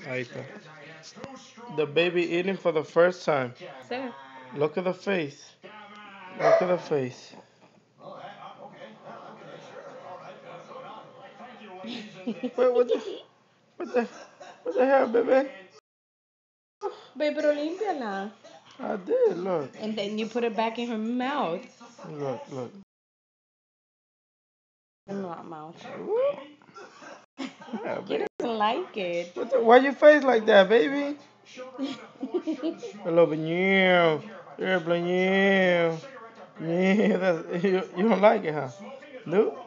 Ahí está. The baby eating for the first time. So, Look at the face. Look at the face. Wait, what the, what the hell, baby? babe, pero límpiala. I did, look. And then you put it back in her mouth. Look. In my mouth. Yeah, He baby. doesn't like it. Why your face like that, baby? A little bit, yeah. Yeah, blah, yeah. Yeah, you don't like it, huh? Nope.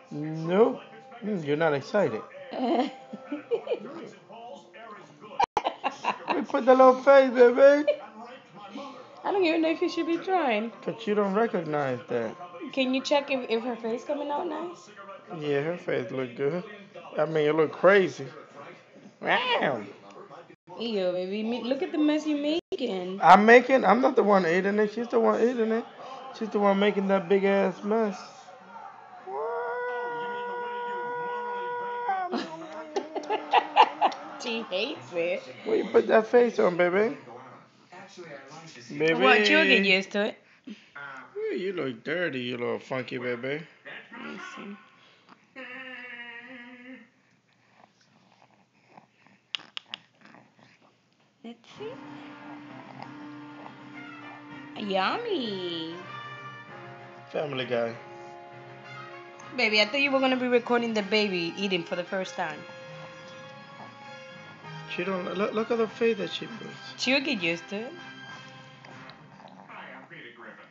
Nope. You're not excited. We put the little face, baby. I don't even know if you should be trying. But you don't recognize that. Can you check if her face coming out nice? Yeah, her face look good. I mean, it look crazy. Wow. Ew, baby. Look at the mess you're making. I'm not the one eating it. She's the one eating it. She's the one making that big ass mess. She hates it. Where you put that face on, baby? Baby. What, you'll get used to it. Ooh, you look dirty, you little funky baby. Let me see. Let's see. Yummy. Family Guy. Baby, I thought you were going to be recording the baby eating for the first time. She don't look at the face that she puts. She'll get used to it. Hi, I'm Peter Griffin.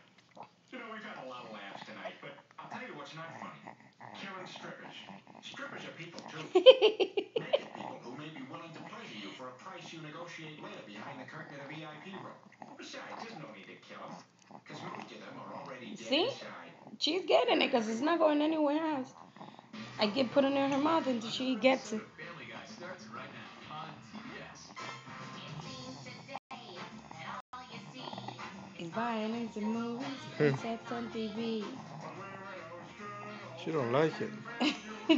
You know, we've had a lot of laughs tonight, but I'll tell you what's not funny. Killing strippers. Strippers are people, too. Naked people who may be willing to pleasure you for a price you negotiate later behind the curtain of the VIP room. Besides, there's no need to kill them, because most of them are already dead See? inside. She's getting it because it's not going anywhere else. I get put it in her mouth until she gets it. Family Guy starts right now on TBS. It's violence in movies, except on TV. She don't like it.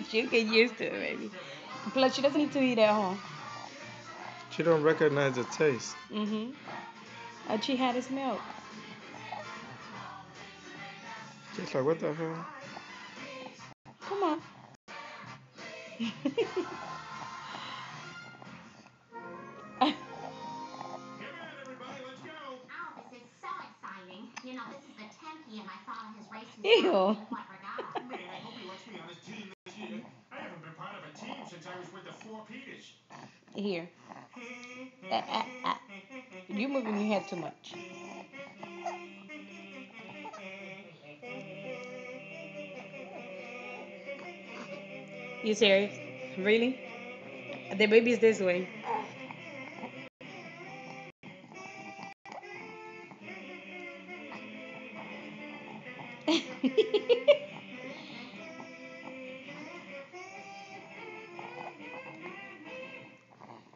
She'll get used to it, baby. Plus, she doesn't need to eat at home. She don't recognize the taste. Mm-hmm. All she had is milk. She's like, what the hell? Come on. You know, this is the 10th year my father has raced his Ew. family in what regard? Man, I hope he lets me on his team this year. I haven't been part of a team since I was with the Four Peters. Here. You're moving your head too much. You serious? Really? The baby's this way.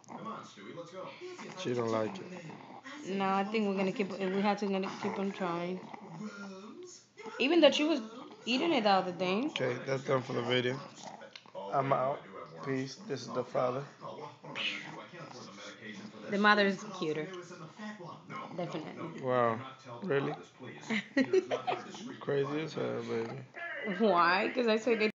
Come on, Stewie, let's go. She don't like it. No, I think we have to keep on trying. Even though she was eating it the other day. Okay, that's done for the video. I'm out. Peace. This is the father. The mother is cuter. Definitely. Wow. Really? Crazy as hell, baby. Why? Because I said they